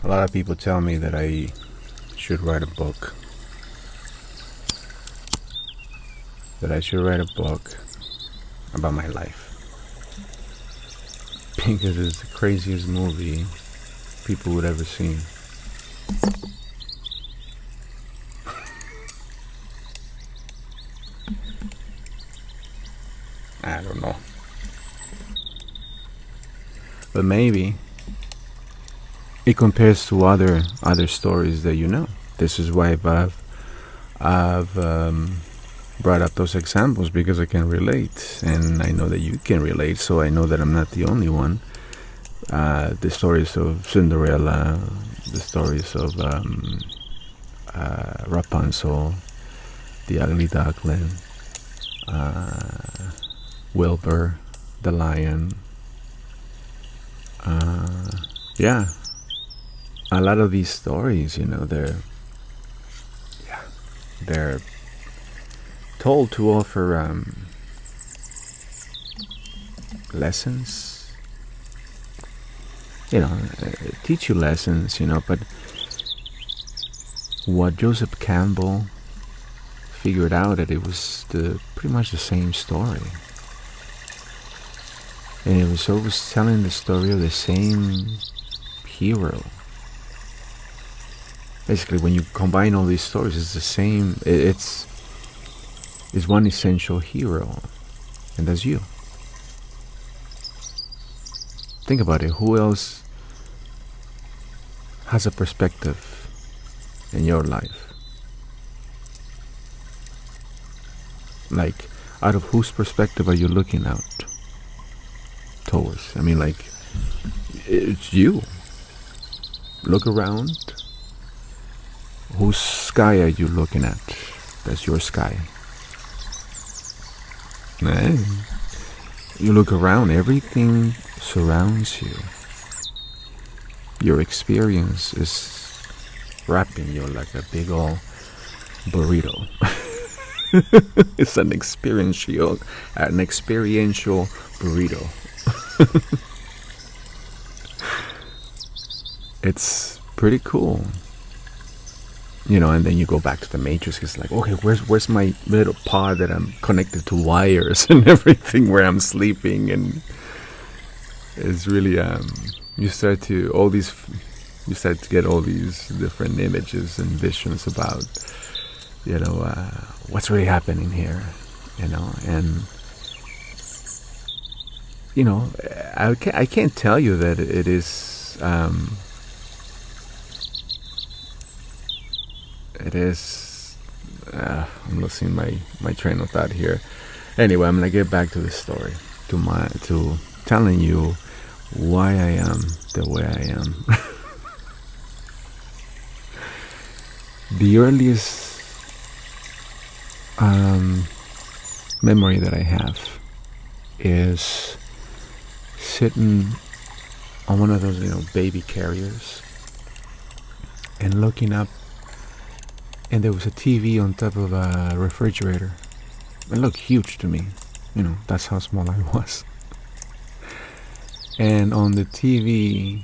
A lot of people tell me that I should write a book. That I should write a book about my life. Because it's the craziest movie people would ever see. I don't know. But maybe it compares to other stories that you know. This is why I've brought up those examples, because I can relate, and I know that you can relate. So I know that I'm not the only one. The stories of Cinderella, the stories of Rapunzel, the Ugly Duckling, Wilbur, the lion. Yeah, a lot of these stories, they're told to offer lessons, teach you lessons, but what Joseph Campbell figured out, that it was pretty much the same story. And it was always telling the story of the same hero. Basically, when you combine all these stories, it's the same. It's one essential hero, and that's you. Think about it. Who else has a perspective in your life? Like, out of whose perspective are you looking out towards? I mean, like, it's you. Look around. Whose sky are you looking at? That's your sky. You look around, everything surrounds you. Your experience is wrapping you like a big old burrito. It's an experiential burrito. It's pretty cool. And then you go back to the Matrix. It's like, okay, where's my little pod that I'm connected to wires and everything, where I'm sleeping? And it's really you start to get all these different images and visions about what's really happening here, and I can't tell you that it is. I'm losing my train of thought here. Anyway, I'm gonna get back to the story, to telling you why I am the way I am. The earliest memory that I have is sitting on one of those baby carriers and looking up. And there was a TV on top of a refrigerator. It looked huge to me. That's how small I was. And on the TV,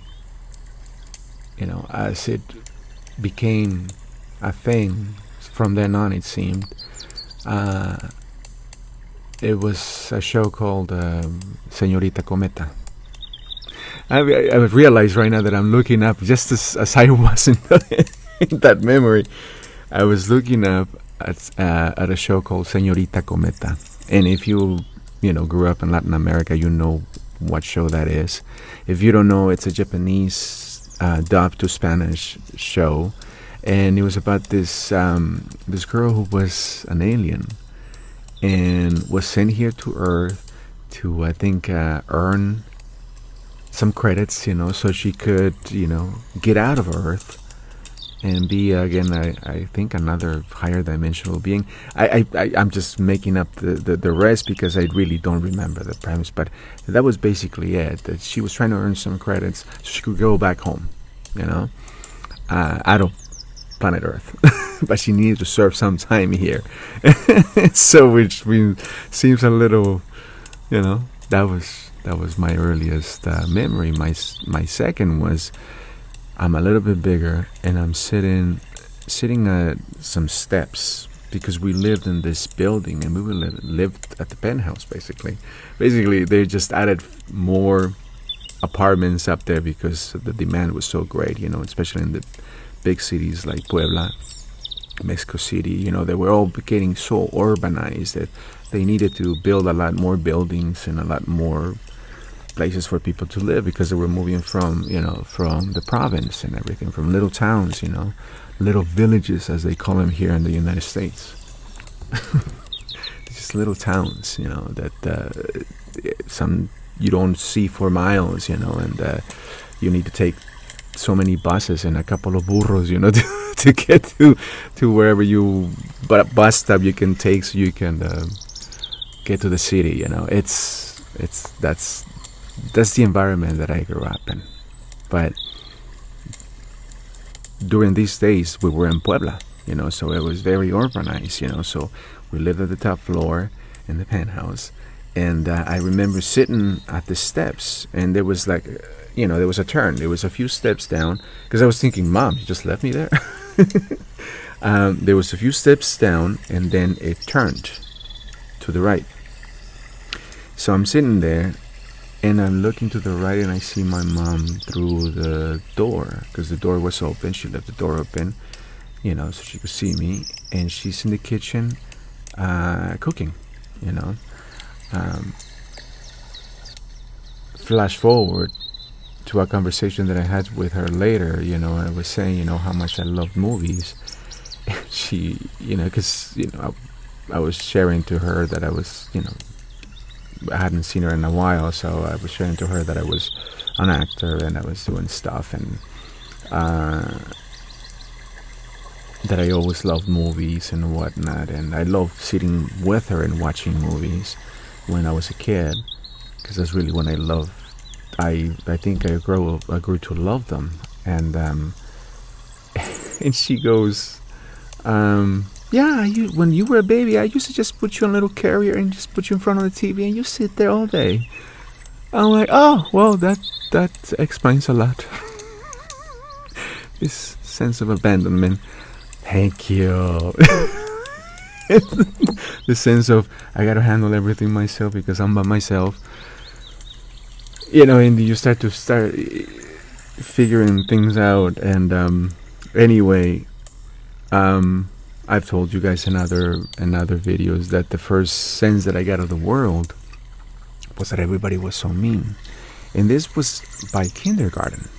as it became a thing, from then on it seemed, it was a show called Señorita Cometa. I realized right now that I'm looking up, just as I was in that memory. I was looking up at a show called Señorita Cometa. And if you grew up in Latin America, you know what show that is. If you don't know, it's a Japanese dubbed to Spanish show. And it was about this girl who was an alien and was sent here to Earth to, I think, earn some credits, so she could, get out of Earth and be, again, I think, another higher dimensional being. I'm just making up the rest, because I really don't remember the premise, but that was basically it, that she was trying to earn some credits so she could go back home, out of planet Earth. But she needed to serve some time here. So, which seems a little, that was my earliest memory. My second was, I'm a little bit bigger, and I'm sitting at some steps because we lived in this building, and we lived at the penthouse basically. Basically, they just added more apartments up there because the demand was so great, especially in the big cities like Puebla, Mexico City. They were all getting so urbanized that they needed to build a lot more buildings and a lot more places for people to live because they were moving from the province and everything, from little towns, little villages as they call them here in the United States. Just little towns, that some you don't see for miles, and you need to take so many buses and a couple of burros, to get to wherever bus stop you can take so you can get to the city. That's the environment that I grew up in. But during these days, we were in Puebla, so it was very urbanized, so we lived at the top floor in the penthouse. And I remember sitting at the steps, and there was there was a turn. There was a few steps down, because I was thinking, Mom, you just left me there? There was a few steps down, and then it turned to the right. So I'm sitting there, and I'm looking to the right, and I see my mom through the door, because the door was open. She left the door open, so she could see me, and she's in the kitchen cooking, Flash forward to a conversation that I had with her later. I was saying, how much I love movies. And she, because, I was sharing to her that I was, I hadn't seen her in a while, so I was sharing to her that I was an actor and I was doing stuff, and that I always loved movies and whatnot, and I loved sitting with her and watching movies when I was a kid, because that's really when I loved. I think I grew to love them, and and she goes, yeah, when you were a baby, I used to just put you on a little carrier and just put you in front of the TV, and you sit there all day. I'm like, oh, well, that explains a lot. This sense of abandonment. Thank you. The sense of I gotta handle everything myself because I'm by myself. And you start figuring things out. And anyway, I've told you guys in other videos that the first sense that I got of the world was that everybody was so mean, and this was by kindergarten,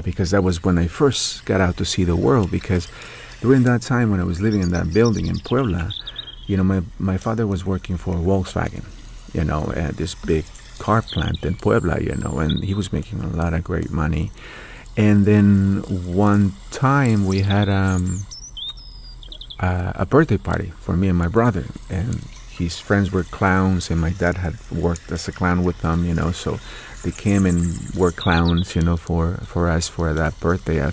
because that was when I first got out to see the world. Because during that time when I was living in that building in Puebla, my father was working for Volkswagen, at this big car plant in Puebla, and he was making a lot of great money. And then one time we had a birthday party for me and my brother, and his friends were clowns, and my dad had worked as a clown with them, so they came and were clowns, for us for that birthday. I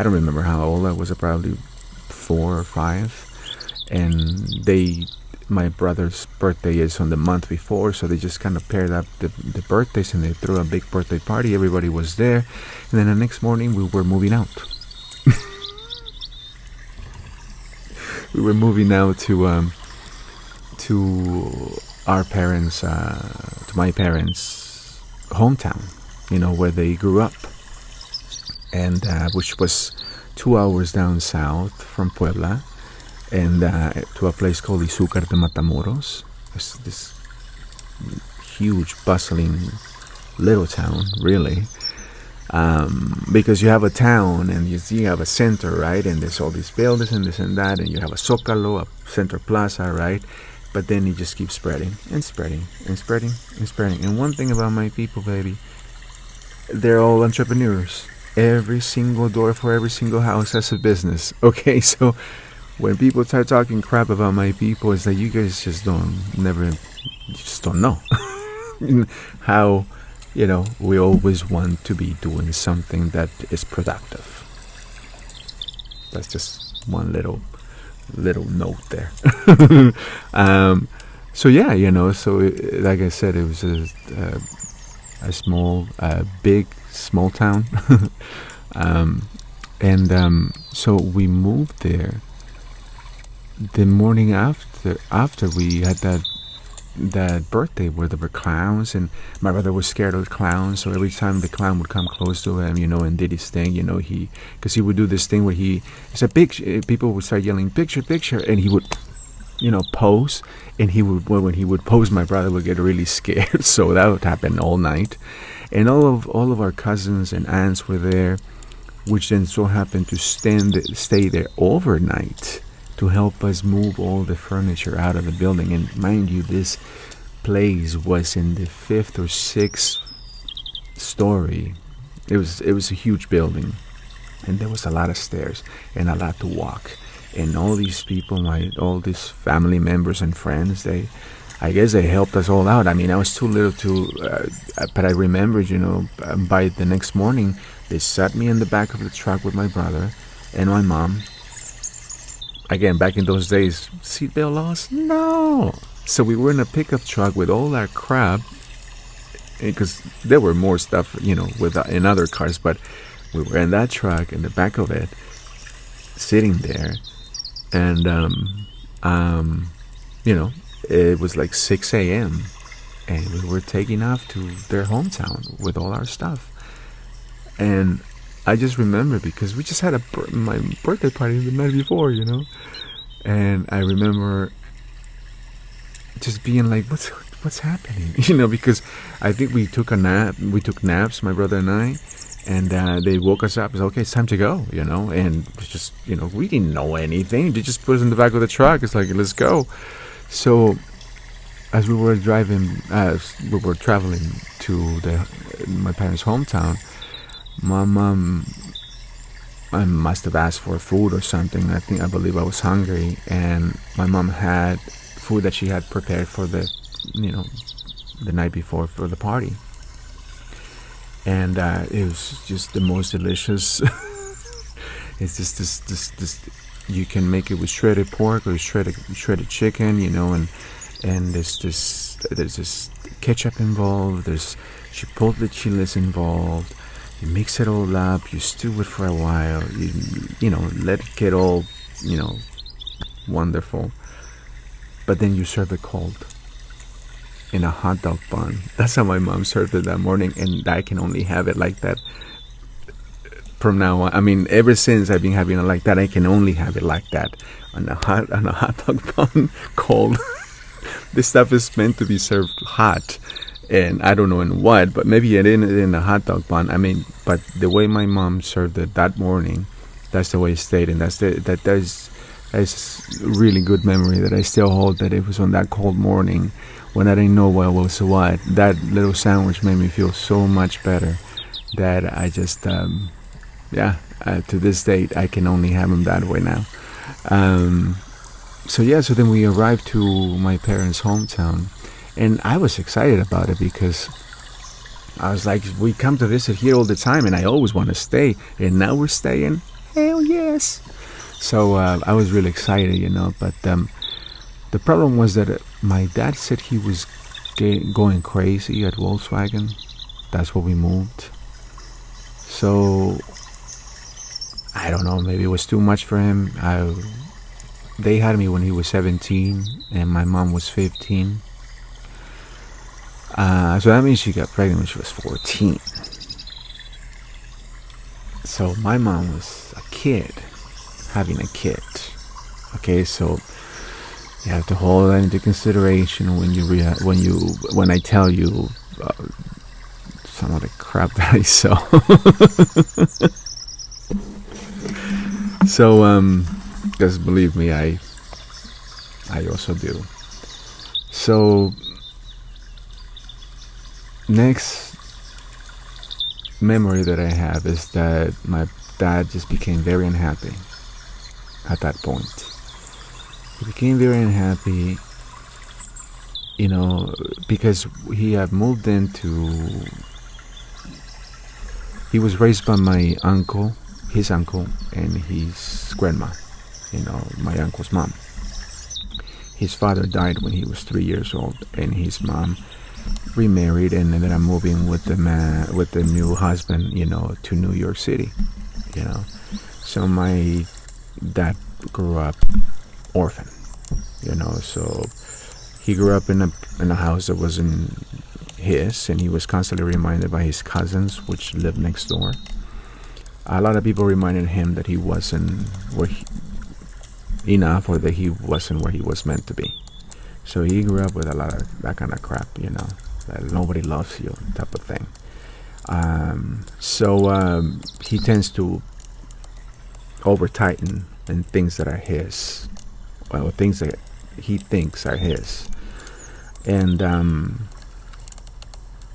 don't remember how old I was, probably 4 or 5, and my brother's birthday is on the month before, so they just kind of paired up the birthdays, and they threw a big birthday party. Everybody was there, and then the next morning we were moving out. We were moving out to our parents, to my parents' hometown, where they grew up, and which was 2 hours down south from Puebla, and to a place called Izúcar de Matamoros. It's this huge, bustling little town, really. Because you have a town and you have a center, right? And there's all these buildings and this and that, and you have a Zócalo, a Center Plaza, right? But then it just keeps spreading and spreading and spreading and spreading. And one thing about my people, baby, they're all entrepreneurs. Every single door for every single house has a business. Okay, so when people start talking crap about my people, it's like you guys just don't know how. We always want to be doing something that is productive. That's just one little note there. So yeah, so like I said, it was a small town, So we moved there the morning after we had that birthday where there were clowns, and my brother was scared of the clowns, so every time the clown would come close to him, and did his thing, because he would do this thing where it's a picture, people would start yelling picture picture, and he would pose, and when he would pose, my brother would get really scared. So that would happen all night, and all of our cousins and aunts were there, which then so happened to stay there overnight to help us move all the furniture out of the building. And mind you, this place was in the 5th or 6th story. It was a huge building, and there was a lot of stairs and a lot to walk. And all these people, all these family members and friends, I guess they helped us all out. I mean, I was too little but I remembered, by the next morning, they sat me in the back of the truck with my brother and my mom. Again, back in those days, seatbelt laws? No. So we were in a pickup truck with all our crap, because there were more stuff, in other cars, but we were in that truck, in the back of it, sitting there, and, it was like 6 a.m., and we were taking off to their hometown with all our stuff. And I just remember, because we just had my birthday party the night before, and I remember just being like, what's happening, because I think we took a nap. We took naps, my brother and I, and they woke us up. It's okay, it's time to go, and it was just, we didn't know anything. They just put us in the back of the truck. It's like, let's go. So as we were traveling to my parents' hometown, my mom, I must have asked for food or something. I believe I was hungry, and my mom had food that she had prepared for the night before for the party, and it was just the most delicious. It's just this. You can make it with shredded pork or shredded chicken, and there's this ketchup involved. There's chipotle chiles involved. You mix it all up, you stew it for a while, you let it get all, wonderful. But then you serve it cold in a hot dog bun. That's how my mom served it that morning, and I can only have it like that from now on. I mean, ever since I've been having it like that, I can only have it like that on a hot dog bun, cold. This stuff is meant to be served hot. And I don't know in what, but maybe it in a hot dog bun. I mean, but the way my mom served it that morning, that's the way it stayed, and that's a really good memory that I still hold. That it was on that cold morning when I didn't know what was what. That little sandwich made me feel so much better that I just, to this date, I can only have them that way now. So then we arrived to my parents' hometown. And I was excited about it because I was like, we come to visit here all the time, and I always want to stay. And now we're staying. Hell yes. So I was really excited, But the problem was that my dad said he was going crazy at Volkswagen. That's where we moved. So I don't know. Maybe it was too much for him. They had me when he was 17, and my mom was 15. So that means she got pregnant when she was 14. So my mom was a kid, having a kid. Okay, so you have to hold that into consideration when I tell you some of the crap that I saw. So, because believe me, I also do. So. Next memory that I have is that my dad just became very unhappy at that point. He became very unhappy, because he had moved he was raised by his uncle and his grandma, my uncle's mom. His father died when he was 3 years old, and his mom remarried and ended up moving with the new husband, to New York City. you know. So my dad grew up orphan, you know. So he grew up in a house that wasn't his, and he was constantly reminded by his cousins, which lived next door. A lot of people reminded him that he wasn't enough, or that he wasn't where he was meant to be. So he grew up with a lot of that kind of crap, you know, that nobody loves you type of thing. So he tends to over tighten in things that are his, well, things that he thinks are his. And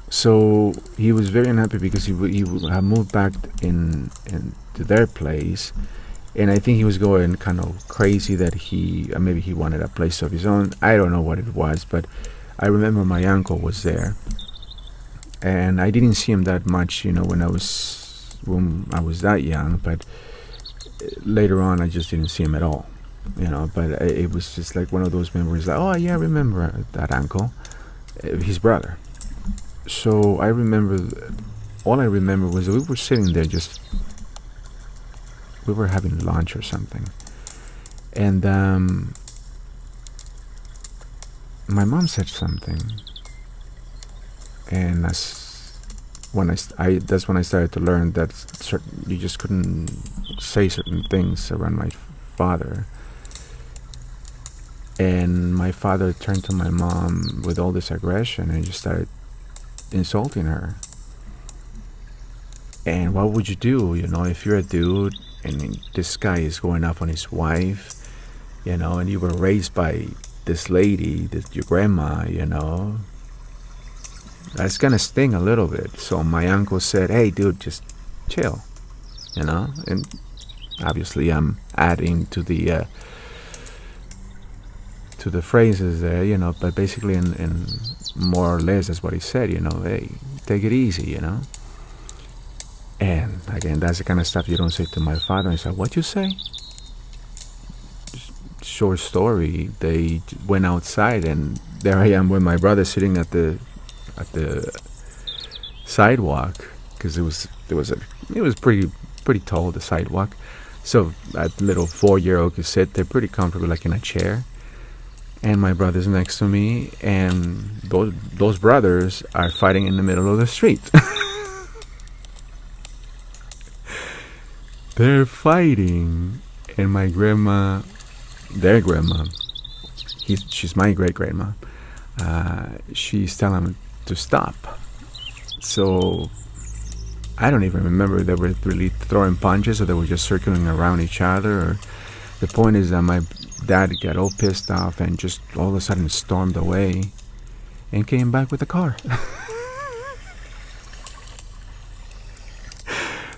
so he was very unhappy because he had moved back in to their place, and I think he was going kind of crazy that maybe he wanted a place of his own. I don't know what it was, but I remember my uncle was there, and I didn't see him that much, you know, when I was that young. But later on, I just didn't see him at all, you know. But it was just like one of those memories, like, oh yeah, I remember that uncle, his brother. So I remember, all I remember was that we were sitting there, we were having lunch or something, and my mom said something, and that's when I started to learn that you just couldn't say certain things around my father. And my father turned to my mom with all this aggression and just started insulting her. And what would you do, you know, if you're a dude and this guy is going off on his wife, you know, and you were raised by this lady, your grandma, you know, that's gonna sting a little bit. So my uncle said, hey dude, just chill, you know. And obviously I'm adding to the phrases there, you know, but basically in more or less that's what he said, you know, hey, take it easy, you know. And again, that's the kind of stuff you don't say to my father. I said, what you say? Short story, they went outside, and there I am with my brother sitting at the sidewalk, because it was pretty tall, the sidewalk. So that little 4-year-old could sit there pretty comfortable, like in a chair. And my brother's next to me, and those brothers are fighting in the middle of the street. They're fighting, and my grandma, their grandma, she's my great grandma, she's telling them to stop. So I don't even remember if they were really throwing punches or they were just circling around each other. Or the point is that my dad got all pissed off and just all of a sudden stormed away and came back with a car.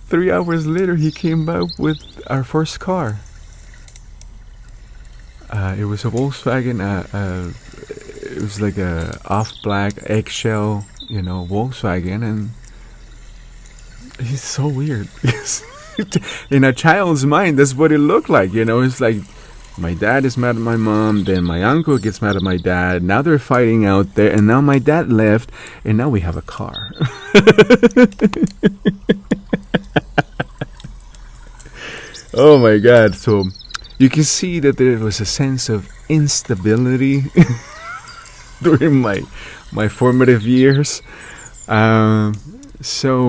3 hours later, he came back with our first car. It was a Volkswagen. It was like a off-black eggshell, you know, Volkswagen, and it's so weird. In a child's mind, that's what it looked like. You know, it's like my dad is mad at my mom, then my uncle gets mad at my dad. Now they're fighting out there, and now my dad left, and now we have a car. Oh my God. So you can see that there was a sense of instability during my formative years. So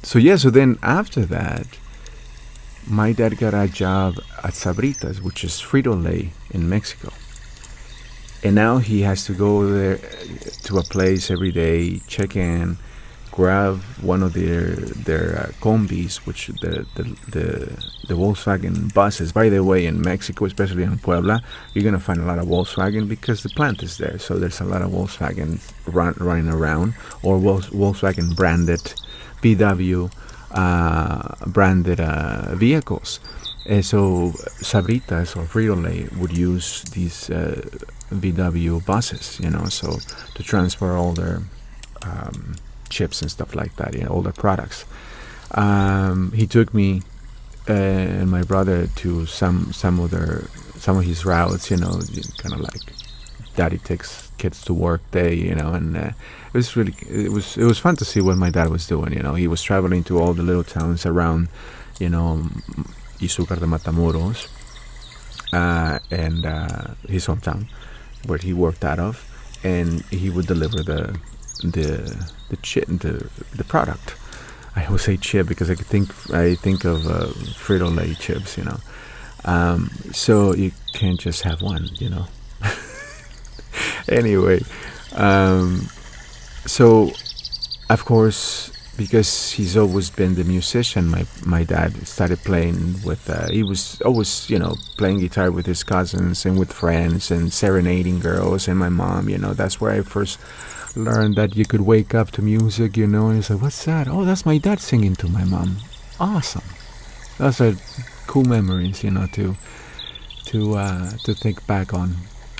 then after that, my dad got a job at Sabritas, which is Frito-Lay in Mexico. And now he has to go there to a place every day, check in, grab one of their combis, which the Volkswagen buses. By the way, in Mexico, especially in Puebla, you're gonna find a lot of Volkswagen because the plant is there. So there's a lot of Volkswagen running around, or Volkswagen branded, VW branded vehicles. So Sabritas or Frito-Lay would use these VW buses, you know, so to transfer all their chips and stuff like that, you know, all their products. He took me and my brother to some of his routes, you know, kind of like daddy takes kids to work day, you know, it was fun to see what my dad was doing. He was traveling to all the little towns around, Izúcar de Matamoros, and his hometown, where he worked out of, and he would deliver the chip, the product. I always say chip because I think of Frito-Lay chips. So you can't just have one. Anyway, so of course, because he's always been the musician, my dad started playing with. He was always, playing guitar with his cousins and with friends and serenading girls. And my mom, that's where I first learned that you could wake up to music. And it's like, what's that? Oh, that's my dad singing to my mom. Awesome. Those are cool memories, to think back on.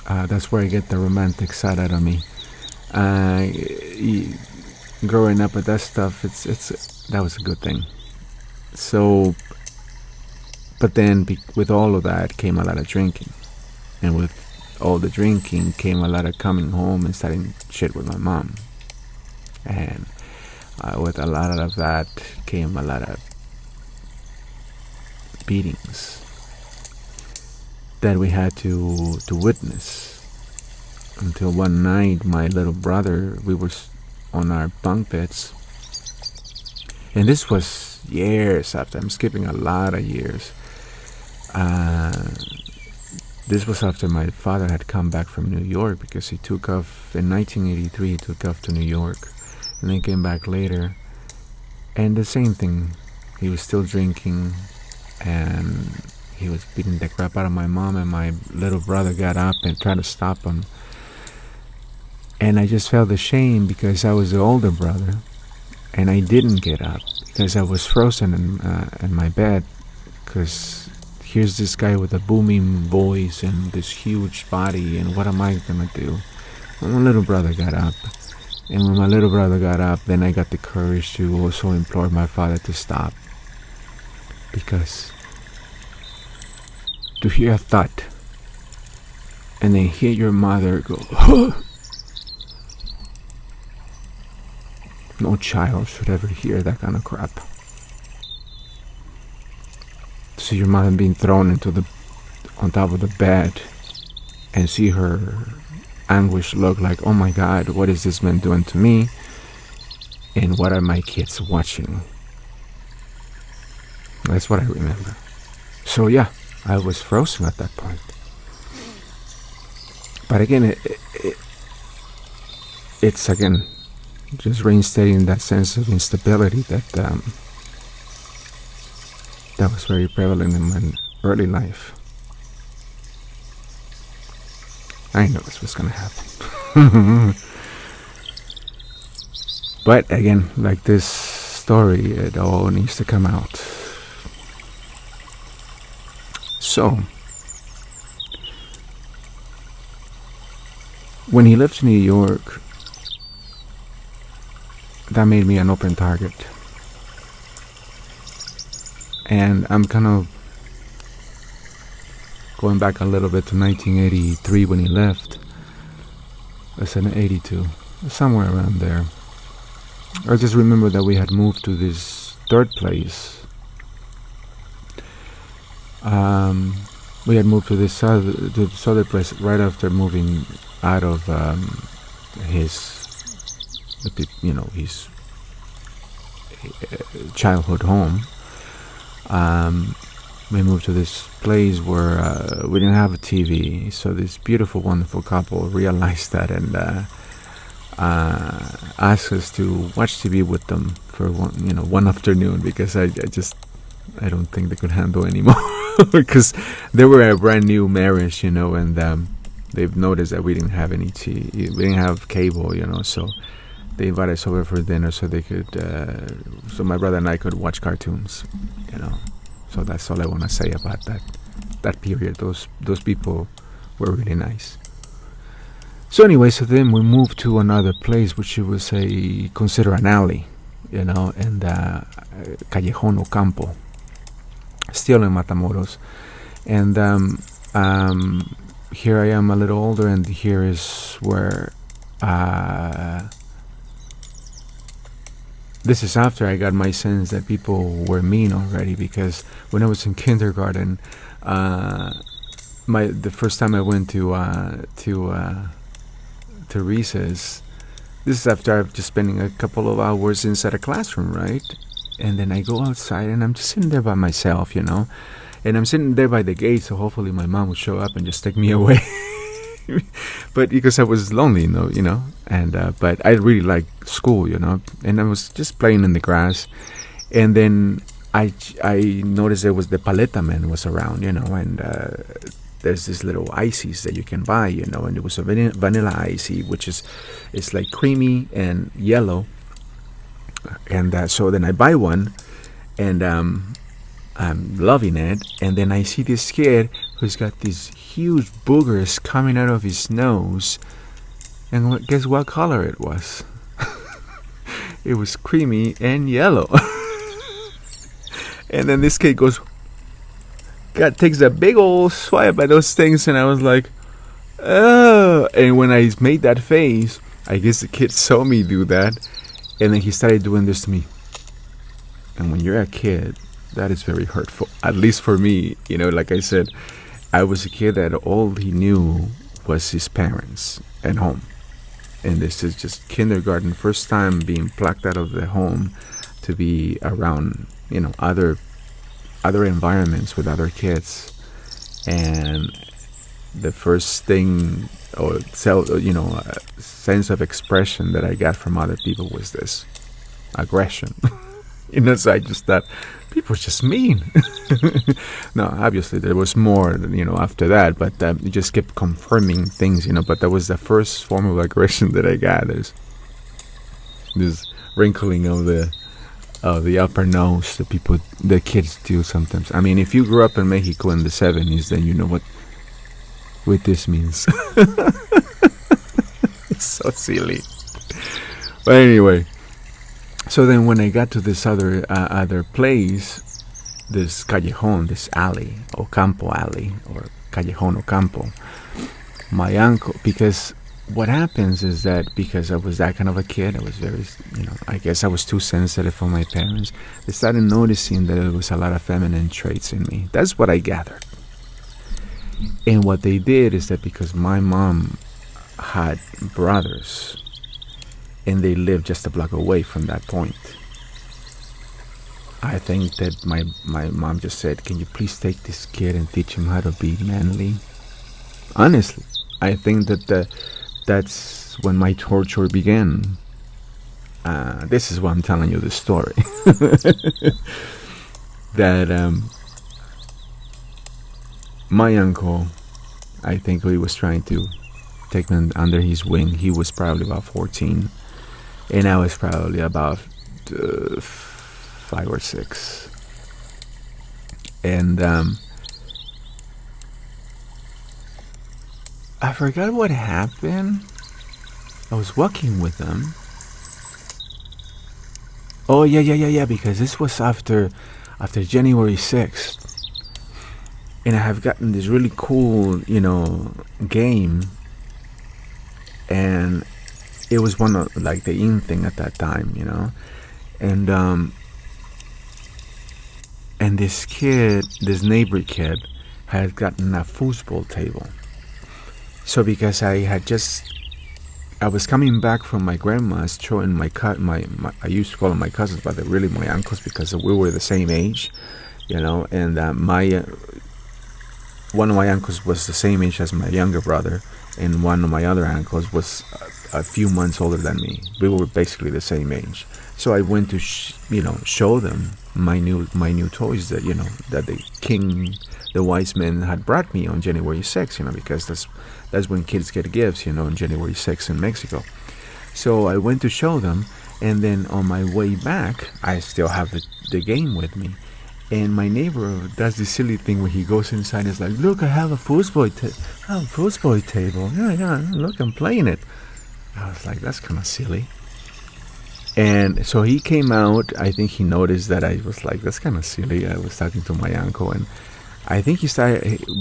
That's where I get the romantic side out of me. Growing up with that stuff, that was a good thing. So, but then with all of that came a lot of drinking, and with all the drinking came a lot of coming home and starting shit with my mom, and with a lot of that came a lot of beatings that we had to witness, until one night my little brother, we were on our bunk beds, and this was years after. I'm skipping a lot of years. This was after my father had come back from New York, because he took off in 1983. He took off to New York, and then came back later, and the same thing. He was still drinking, and he was beating the crap out of my mom, and my little brother got up and tried to stop him. And I just felt ashamed because I was the older brother, and I didn't get up because I was frozen in my bed. Because here's this guy with a booming voice and this huge body, and what am I gonna do? And my little brother got up, and when my little brother got up, then I got the courage to also implore my father to stop, because to hear a thud and then hear your mother go, huh! No child should ever hear that kind of crap. See your mother being thrown on top of the bed, and see her anguish look like, oh my God, what is this man doing to me? And what are my kids watching? That's what I remember. So yeah, I was frozen at that point. But again, it's again just reinstating that sense of instability that was very prevalent in my early life. I know this was gonna happen. But again, like this story, it all needs to come out. So, when he left New York, that made me an open target. And I'm kind of going back a little bit to 1983 when he left. I said 82, somewhere around there. I just remember that we had moved to this third place. We had moved to this other place right after moving out of his childhood home. We moved to this place where we didn't have a TV, so this beautiful, wonderful couple realized that and asked us to watch TV with them for one afternoon, because I don't think they could handle anymore. Because they were a brand new marriage, and they've noticed that we didn't have any TV, we didn't have cable, so they invited us over for dinner so they could, so my brother and I could watch cartoons, So that's all I want to say about that period. Those people were really nice. So anyway, so then we moved to another place, which you would say consider an alley, and Callejón Ocampo, still in Matamoros. And here I am a little older, and here is where this is after I got my sense that people were mean already, because when I was in kindergarten, uh, the first time I went to recess. This is after I've just spending a couple of hours inside a classroom, right? And then I go outside and I'm just sitting there by myself, and I'm sitting there by the gate, so hopefully my mom would show up and just take me away. But because I was lonely, and but I really liked school, and I was just playing in the grass, and then I noticed there was the Paleta man was around, and there's this little ices that you can buy, and it was a vanilla icy, which is it's like creamy and yellow, and so then I buy one, and I'm loving it, and then I see this kid who's got these huge boogers coming out of his nose, and guess what color it was? It was creamy and yellow. And then this kid takes a big old swipe at those things, and I was like, oh. And when I made that face, I guess the kid saw me do that, and then he started doing this to me. And when you're a kid, that is very hurtful, at least for me. Like I said, I was a kid that all he knew was his parents at home. And this is just kindergarten, first time being plucked out of the home to be around, other environments with other kids. And the first thing, or sense of expression that I got from other people was this aggression. So I just thought, people are just mean. No, obviously there was more, after that, but it just kept confirming things, but that was the first form of aggression that I got. There's this wrinkling of the upper nose that the kids do sometimes. I mean, if you grew up in Mexico in the 70s, then you know what this means. It's so silly. But anyway, so then when I got to this other place, this callejon, this alley, Ocampo alley, or Callejon Ocampo, my uncle, because what happens is that because I was that kind of a kid, I was very, I guess I was too sensitive for my parents. They started noticing that there was a lot of feminine traits in me. That's what I gathered. And what they did is that because my mom had brothers, and they lived just a block away from that point, I think that my mom just said, can you please take this kid and teach him how to be manly? Honestly, I think that's when my torture began. This is why I'm telling you this story. That my uncle, I think he was trying to take me under his wing. He was probably about 14, and I was probably about 5 or 6. And I forgot what happened. I was walking with them. Oh yeah, because this was after January 6th. And I have gotten this really cool, game. And it was one of like the in thing at that time, and this kid, this neighbor kid, had gotten a foosball table. So because I was coming back from my grandma's showing my I used to call them my cousins, but they're really my uncles because we were the same age, and one of my uncles was the same age as my younger brother, and one of my other uncles was a few months older than me. We were basically the same age. So I went to show them my new toys that that the wise men had brought me on January 6th, because that's when kids get gifts, on January 6th in Mexico. So I went to show them, and then on my way back, I still have the game with me. And my neighbor does this silly thing where he goes inside and is like, look, I have a foosball table. Yeah, look, I'm playing it. I was like, that's kind of silly. And so he came out. I think he noticed that I was like, that's kind of silly. I was talking to my uncle, and I think he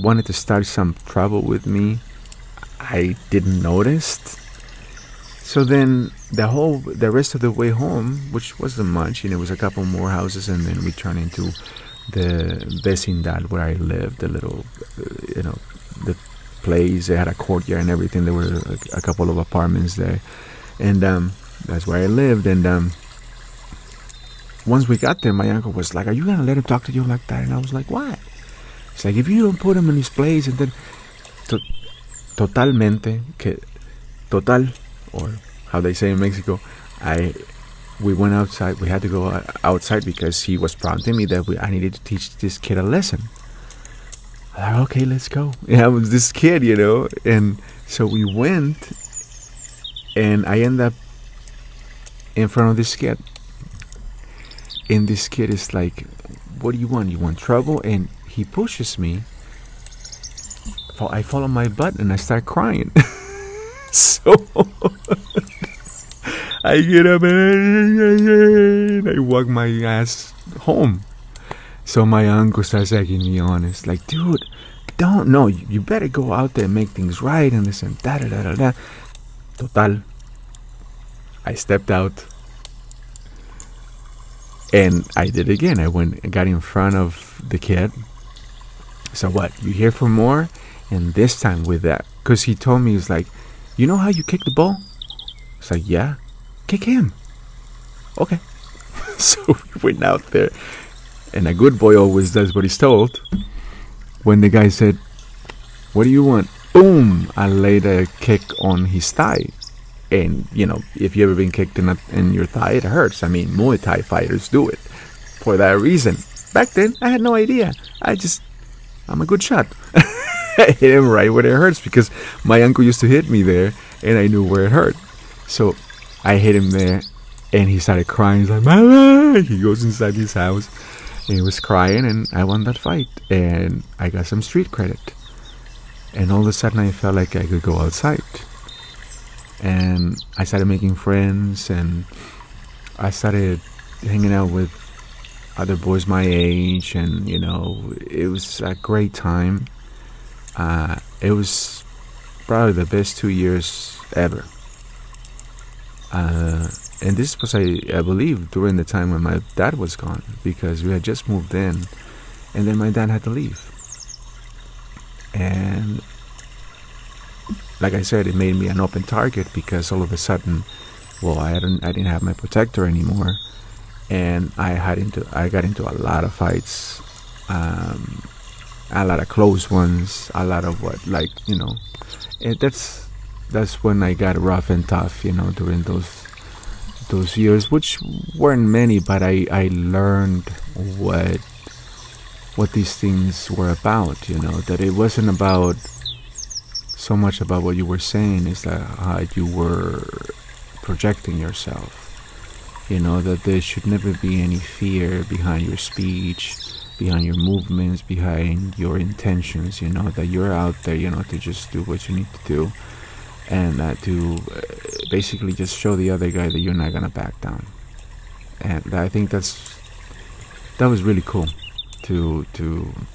wanted to start some trouble with me. I didn't notice. So then the rest of the way home, which wasn't much, it was a couple more houses, and then we turned into the vecindad where I lived, the little, the place. They had a courtyard and everything. There were a couple of apartments there, and that's where I lived. And once we got there, my uncle was like, "Are you gonna let him talk to you like that?" And I was like, "Why?" It's like, if you don't put him in his place, and then totalmente, que total, or how they say in Mexico, we went outside. We had to go outside because he was prompting me that I needed to teach this kid a lesson. I'm like, okay, let's go. Yeah, it was this kid, and so we went, and I end up in front of this kid. And this kid is like, "What do you want? You want trouble?" And he pushes me. I fall on my butt and I start crying. So I get up and I walk my ass home. So my uncle starts egging me on. It's like, "Dude, don't. No, you better go out there and make things right and this and that, da da da." Total. I stepped out. And I did it again. I went and got in front of the kid. "So what? You here for more?" And this time with that. Because he told me, he's like, "You know how you kick the ball?" It's like, "Yeah." "Kick him." Okay. So we went out there. And a good boy always does what he's told. When the guy said, "What do you want?" Boom! I laid a kick on his thigh. And, if you ever been kicked in your thigh, it hurts. I mean, Muay Thai fighters do it for that reason. Back then, I had no idea. I'm a good shot. I hit him right where it hurts because my uncle used to hit me there, and I knew where it hurt. So I hit him there, and he started crying. He's like, "Mama!" He goes inside his house, and he was crying, and I won that fight. And I got some street credit. And all of a sudden, I felt like I could go outside. And I started making friends, and I started hanging out with other boys my age, and it was a great time. It was probably the best 2 years ever. And this was, I believe, during the time when my dad was gone, because we had just moved in, and then my dad had to leave. And like I said, it made me an open target because all of a sudden, I didn't have my protector anymore, and I got into a lot of fights, a lot of close ones, a lot of that's when I got rough and tough, during those years, which weren't many, but I learned what these things were about, that it wasn't about so much about what you were saying, is that how you were projecting yourself, that there should never be any fear behind your speech, behind your movements, behind your intentions, that you're out there, to just do what you need to do, and to basically just show the other guy that you're not gonna back down. And I think that was really cool to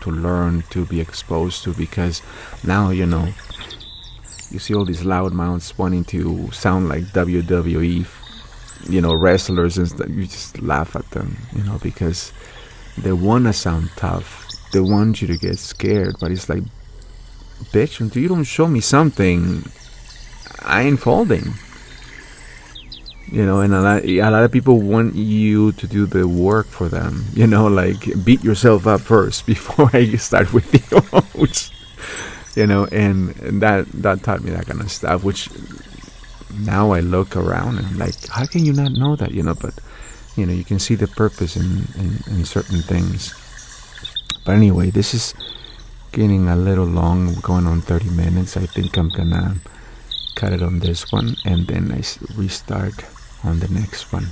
learn, to be exposed to, because now you see all these loudmouths wanting to sound like WWE, wrestlers, and you just laugh at them, because they want to sound tough. They want you to get scared, but it's like, bitch, until you don't show me something, I ain't folding. And a lot of people want you to do the work for them, like beat yourself up first before I start with you, which, and that taught me that kind of stuff, which now I look around and I'm like, how can you not know that, but, you can see the purpose in certain things. But anyway, this is getting a little long, going on 30 minutes. I think I'm gonna cut it on this one, and then I restart on the next one,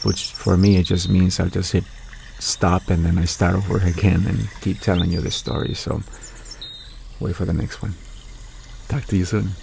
which for me it just means I'll just hit stop and then I start over again and keep telling you the story. So wait for the next one. Talk to you soon.